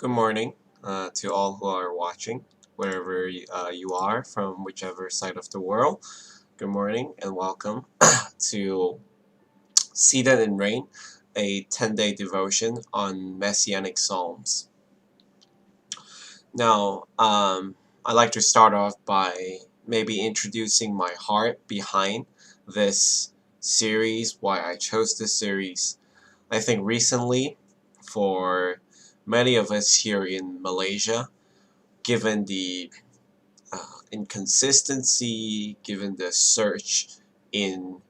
Good morning to all who are watching, wherever you are from whichever side of the world. Good morning and welcome to Seated in Rain, a 10-day devotion on Messianic Psalms. Now, I'd like to start off by maybe introducing my heart behind this series, why I chose this series. I think recently, for many of us here in Malaysia, given the inconsistency, given the surge in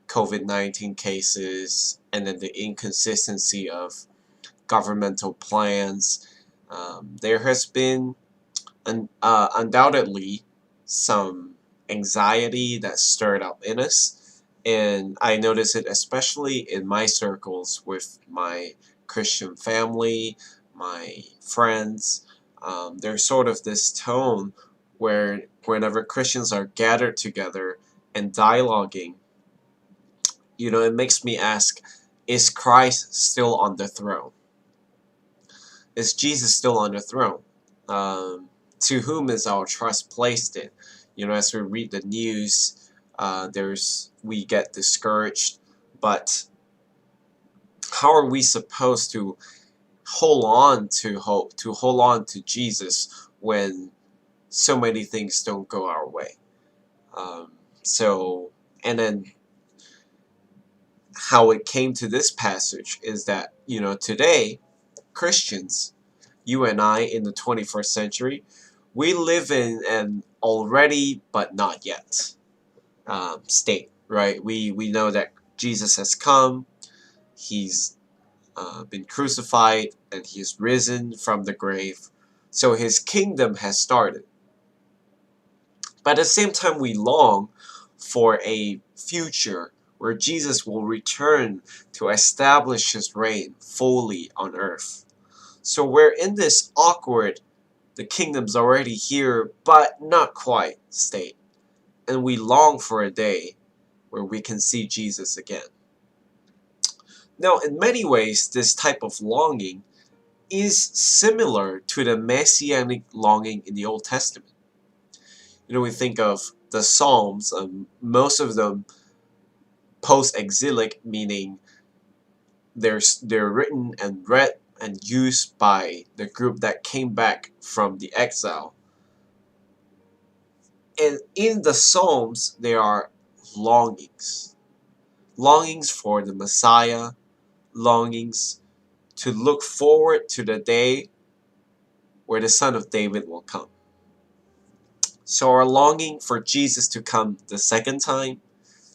COVID-19 cases, and then the inconsistency of governmental plans, there has been undoubtedly some anxiety that stirred up in us. And I notice it especially in my circles with my Christian family, my friends. There's sort of this tone where whenever Christians are gathered together and dialoguing, it makes me ask, is Christ still on the throne? Is Jesus still on the throne? To whom is our trust placed in? As we read the news, we get discouraged, but how are we supposed to hold on to hope, to hold on to Jesus when so many things don't go our way? Um, so, and then how it came to this passage is that, today, Christians, you and I in the 21st century, we live in an already but not yet state, right? We know that Jesus has come, he's been crucified, and he's risen from the grave. So his kingdom has started. But at the same time, we long for a future where Jesus will return to establish his reign fully on earth. So we're in this awkward, the kingdom's already here, but not quite state. And we long for a day where we can see Jesus again. Now, in many ways, this type of longing is similar to the messianic longing in the Old Testament. We think of the Psalms, most of them post-exilic, meaning they're written and read and used by the group that came back from the exile. And in the Psalms, there are longings. Longings for the Messiah, longings to look forward to the day where the Son of David will come. So our longing for Jesus to come the second time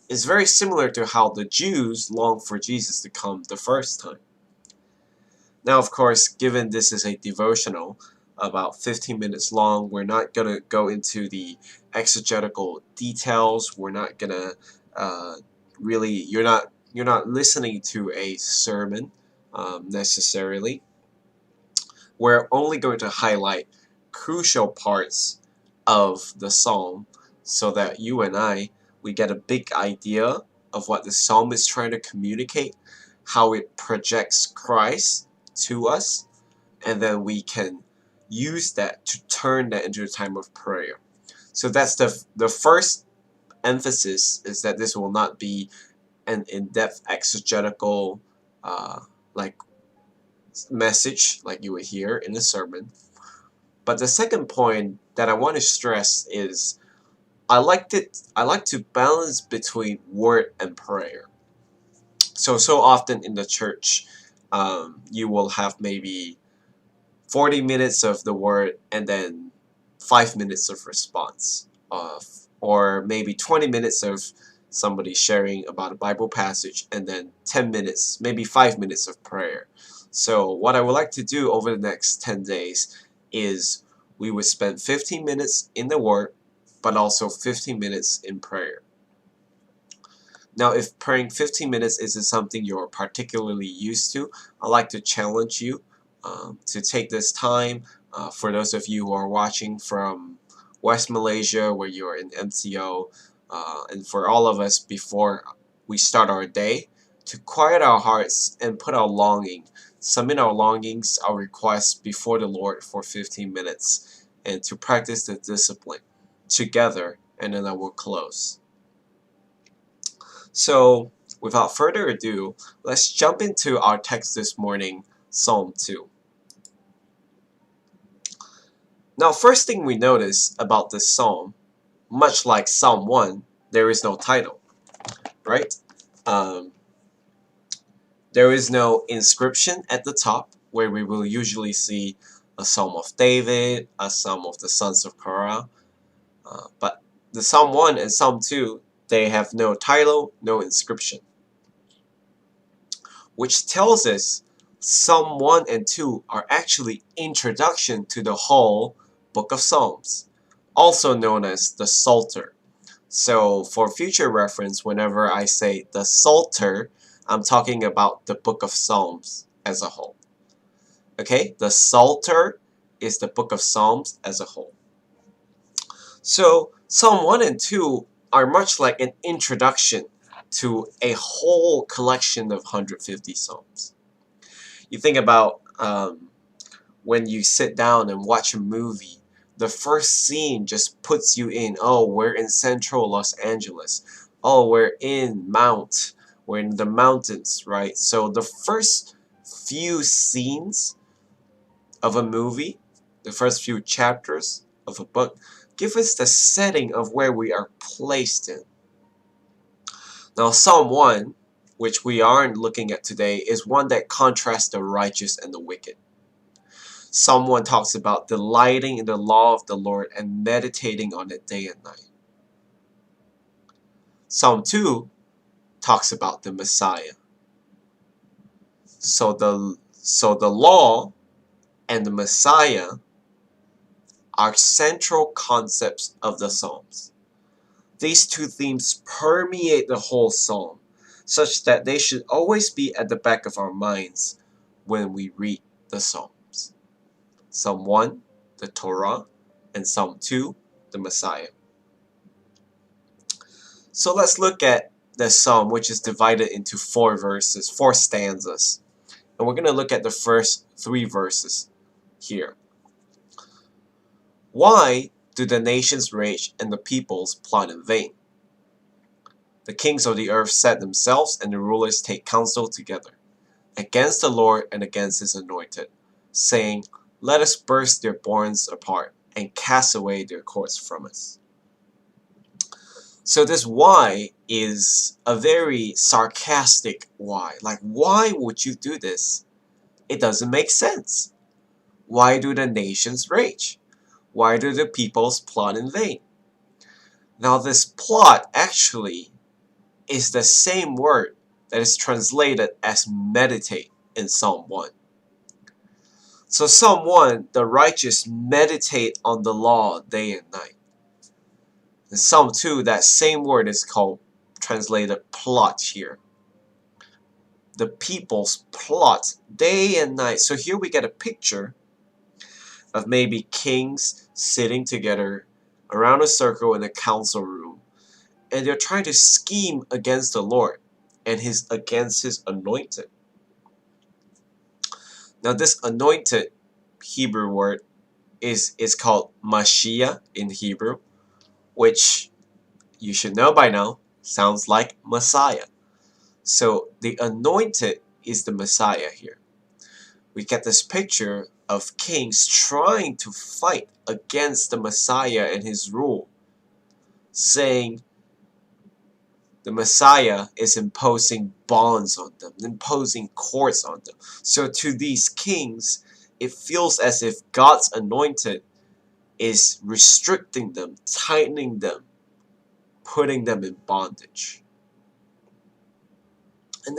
is very similar to how the Jews long for Jesus to come the first time. Now, of course, given this is a devotional, about 15 minutes long, we're not going to go into the exegetical details. We're not going to really, you're not listening to a sermon necessarily. We're only going to highlight crucial parts of the psalm so that you and we get a big idea of what the psalm is trying to communicate, how it projects Christ to us, and then we can use that to turn that into a time of prayer. So that's the first emphasis, is that this will not be an in-depth exegetical like message like you would hear in a sermon. But the second point that I want to stress is I like to balance between word and prayer. So often in the church, you will have maybe 40 minutes of the word and then 5 minutes of response, or maybe 20 minutes of somebody sharing about a Bible passage and then 10 minutes, maybe 5 minutes of prayer. So what I would like to do over the next 10 days is we would spend 15 minutes in the word, but also 15 minutes in prayer. Now, if praying 15 minutes isn't something you're particularly used to, I'd like to challenge you to take this time. For those of you who are watching from West Malaysia, where you're in MCO, and for all of us before we start our day, to quiet our hearts and put our longing submit our longings, our requests before the Lord for 15 minutes and to practice the discipline together, and then I will close. So, without further ado, let's jump into our text this morning, Psalm 2. Now, first thing we notice about this psalm, much like Psalm 1, there is no title, right? There is no inscription at the top where we will usually see a Psalm of David, a Psalm of the sons of Korah. But the Psalm 1 and Psalm 2, they have no title, no inscription. Which tells us Psalm 1 and 2 are actually introduction to the whole book of Psalms, also known as the Psalter. So for future reference, whenever I say the Psalter, I'm talking about the book of Psalms as a whole. Okay, the Psalter is the book of Psalms as a whole. So Psalm 1 and 2 are much like an introduction to a whole collection of 150 Psalms. You think about when you sit down and watch a movie, the first scene just puts you in, oh, we're in central Los Angeles. Oh, we're in the mountains, right? So the first few scenes of a movie, the first few chapters of a book, give us the setting of where we are placed in. Now, Psalm 1, which we aren't looking at today, is one that contrasts the righteous and the wicked. Psalm 1 talks about delighting in the law of the Lord and meditating on it day and night. Psalm 2 talks about the Messiah. So the law and the Messiah are central concepts of the Psalms. These two themes permeate the whole psalm, such that they should always be at the back of our minds when we read the Psalms. Psalm 1, the Torah, and Psalm 2, the Messiah. So let's look at the psalm, which is divided into 4 stanzas. And we're going to look at the first 3 verses here. Why do the nations rage and the peoples plot in vain? The kings of the earth set themselves, and the rulers take counsel together against the Lord and against his anointed, saying, let us burst their bonds apart and cast away their cords from us. So this why is a very sarcastic why. Like, why would you do this? It doesn't make sense. Why do the nations rage? Why do the peoples plot in vain? Now this plot actually is the same word that is translated as meditate in Psalm 1. So Psalm 1, the righteous meditate on the law day and night. In Psalm 2, that same word is called translated plot here. The people's plot day and night. So here we get a picture of maybe kings sitting together around a circle in a council room, and they're trying to scheme against the Lord and against his anointed. Now this anointed Hebrew word is called Mashiach in Hebrew, which you should know by now sounds like Messiah. So the anointed is the Messiah here. We get this picture of kings trying to fight against the Messiah and his rule, saying the Messiah is imposing bonds on them, imposing cords on them. So to these kings, it feels as if God's anointed is restricting them, tightening them, putting them in bondage. And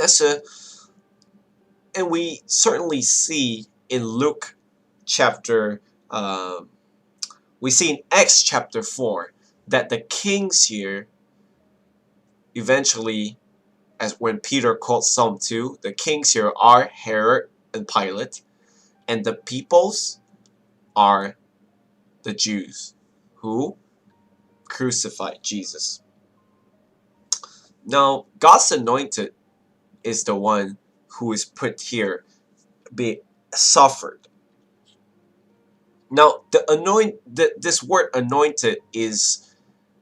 we certainly see in Luke chapter, we see in Acts chapter 4 that the kings here eventually, as when Peter quotes Psalm 2, the kings here are Herod and Pilate, and the peoples are the Jews who crucified Jesus. Now, God's anointed is the one who is put here be suffered. Now, this word anointed is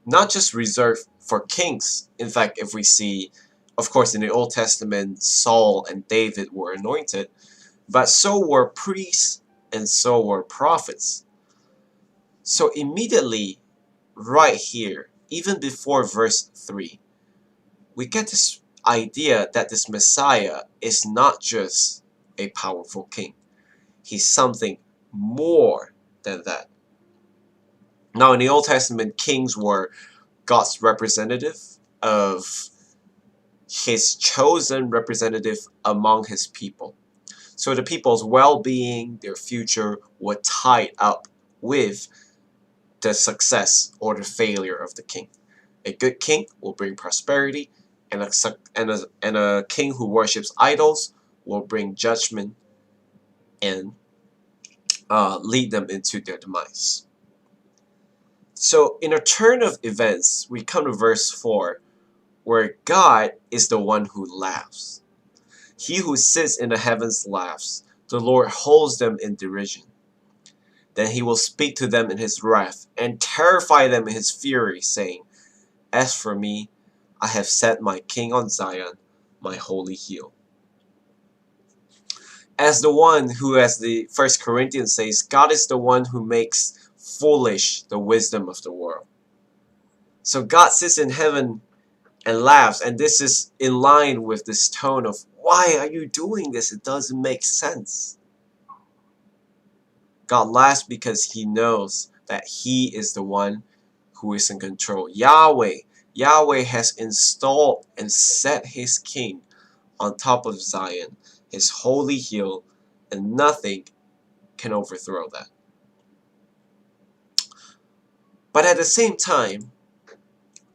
not just reserved for kings. In fact, if we see, of course, in the Old Testament, Saul and David were anointed, but so were priests and so were prophets. So immediately, right here, even before verse 3, we get this idea that this Messiah is not just a powerful king. He's something more than that. Now, in the Old Testament, kings were God's representative of his chosen representative among his people. So the people's well-being, their future, were tied up with the success or the failure of the king. A good king will bring prosperity, and a king who worships idols will bring judgment and lead them into their demise. So in a turn of events, we come to verse 4, where God is the one who laughs. He who sits in the heavens laughs. The Lord holds them in derision. Then he will speak to them in his wrath and terrify them in his fury, saying, As for me, I have set my king on Zion, my holy hill. As the one who, as the 1 Corinthians says, God is the one who makes foolish the wisdom of the world. So God sits in heaven and laughs, and this is in line with this tone of, why are you doing this? It doesn't make sense. God laughs because he knows that he is the one who is in control. Yahweh has installed and set his king on top of Zion, his holy hill, and nothing can overthrow that. But at the same time,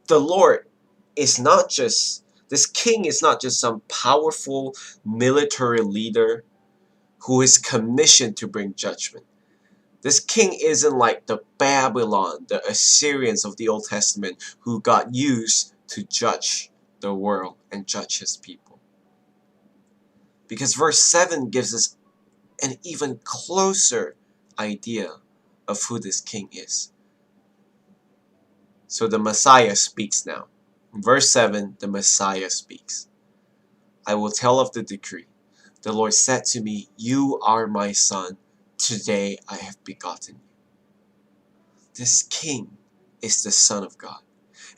the Lord is not just, this king is not just some powerful military leader who is commissioned to bring judgment. This king isn't like the Babylon, the Assyrians of the Old Testament, who got used to judge the world and judge his people. Because verse 7 gives us an even closer idea of who this king is. So the Messiah speaks now. In verse 7, the Messiah speaks. I will tell of the decree. The Lord said to me, You are my son. Today I have begotten you. This king is the Son of God.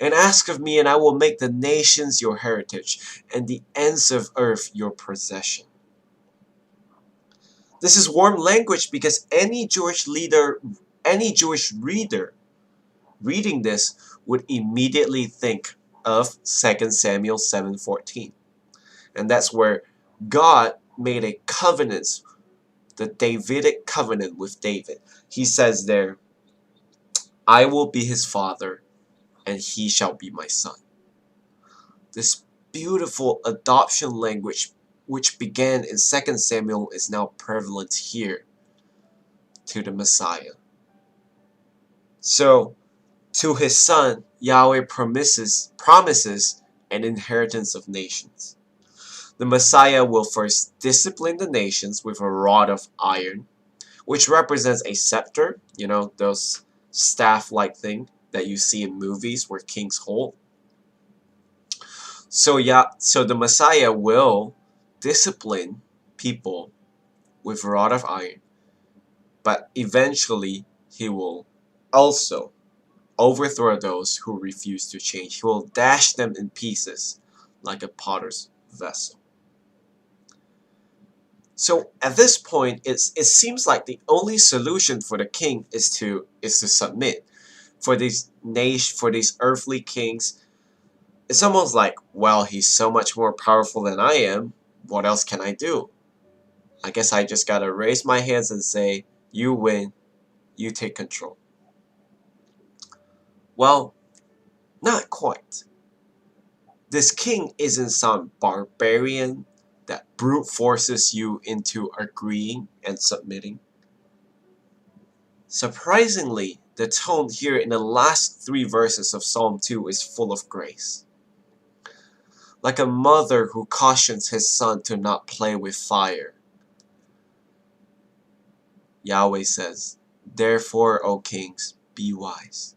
And ask of me, and I will make the nations your heritage, and the ends of earth your possession. This is warm language because any Jewish reader reading this would immediately think of 2 Samuel 7:14. And that's where God made a covenant, the Davidic covenant with David. He says there, I will be his father, and he shall be my son. This beautiful adoption language, which began in 2 Samuel, is now prevalent here to the Messiah. So, to his son, Yahweh promises an inheritance of nations. The Messiah will first discipline the nations with a rod of iron, which represents a scepter, those staff-like thing that you see in movies where kings hold. So the Messiah will discipline people with a rod of iron, but eventually he will also overthrow those who refuse to change. He will dash them in pieces like a potter's vessel. So at this point, it seems like the only solution for the king is to submit. For these earthly kings, it's almost like, well, he's so much more powerful than I am. What else can I do? I guess I just gotta raise my hands and say, you win, you take control. Well, not quite. This king isn't some barbarian that brute forces you into agreeing and submitting. Surprisingly, the tone here in the last 3 verses of Psalm 2 is full of grace. Like a mother who cautions his son to not play with fire. Yahweh says, "Therefore, O kings, be wise.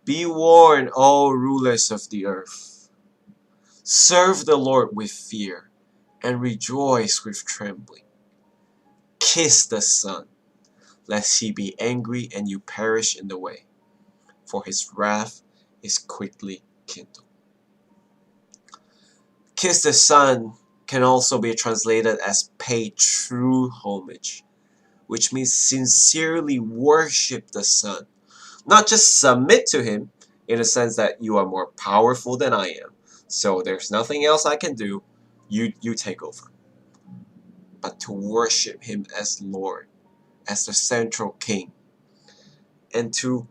Be warned, O rulers of the earth. Serve the Lord with fear and rejoice with trembling. Kiss the Son, lest he be angry and you perish in the way, for his wrath is quickly kindled." Kiss the Son can also be translated as pay true homage, which means sincerely worship the Son. Not just submit to him in the sense that you are more powerful than I am, so there's nothing else I can do, you take over. But to worship him as Lord, as the central king, and to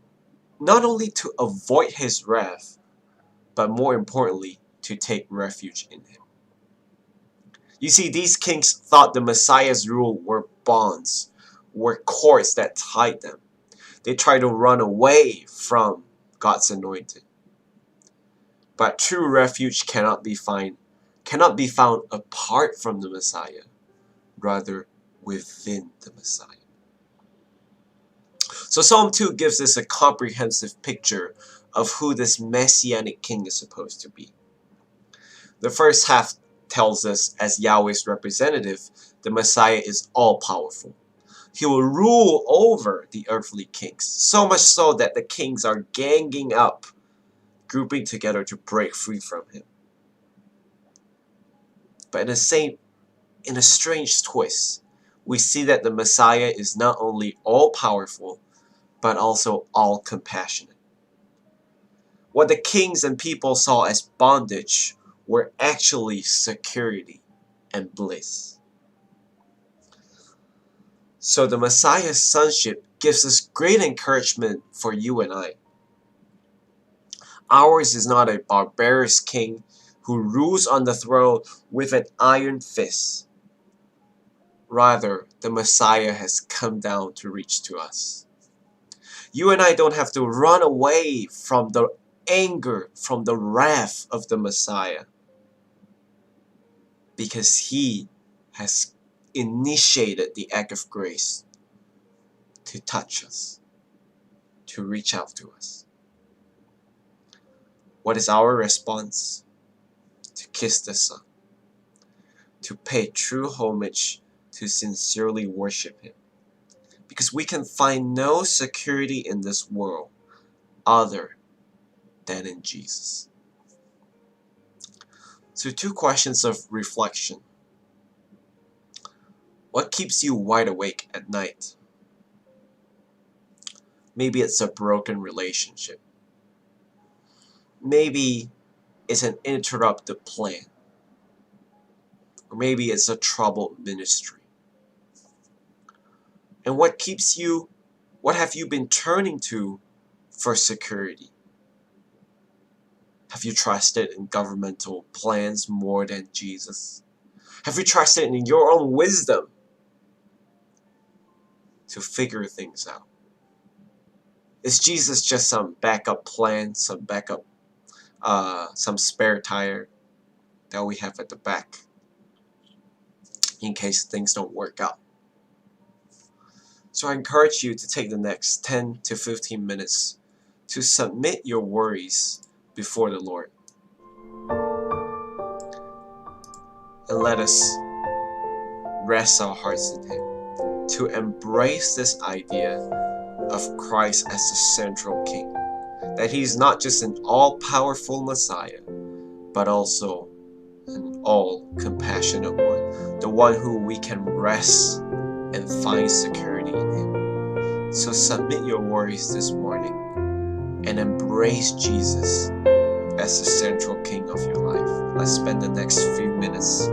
not only to avoid his wrath, but more importantly, to take refuge in him. You see, these kings thought the Messiah's rule were bonds, were cords that tied them. They tried to run away from God's anointed. But true refuge cannot be found apart from the Messiah, rather within the Messiah. So Psalm 2 gives us a comprehensive picture of who this messianic king is supposed to be. The first half tells us, as Yahweh's representative, the Messiah is all-powerful. He will rule over the earthly kings, so much so that the kings are ganging up, grouping together to break free from him. But in a strange twist, we see that the Messiah is not only all-powerful, but also all-compassionate. What the kings and people saw as bondage were actually security and bliss. So the Messiah's sonship gives us great encouragement for you and I. Ours is not a barbarous king who rules on the throne with an iron fist. Rather, the Messiah has come down to reach to us. You and I don't have to run away from the anger, from the wrath of the Messiah, because he has initiated the act of grace to touch us, to reach out to us. What is our response? To kiss the Son, to pay true homage, to sincerely worship him. Because we can find no security in this world other than in Jesus. So 2 questions of reflection. What keeps you wide awake at night? Maybe it's a broken relationship. Maybe it's an interrupted plan. Or maybe it's a troubled ministry. And what have you been turning to for security? Have you trusted in governmental plans more than Jesus? Have you trusted in your own wisdom to figure things out? Is Jesus just some backup plan, some spare tire that we have at the back in case things don't work out? So I encourage you to take the next 10 to 15 minutes to submit your worries before the Lord. And let us rest our hearts in him, to embrace this idea of Christ as the central king. That he's not just an all-powerful Messiah, but also an all-compassionate one. The one who we can rest and find security in him. So submit your worries this morning and embrace Jesus as the central king of your life. Let's spend the next few minutes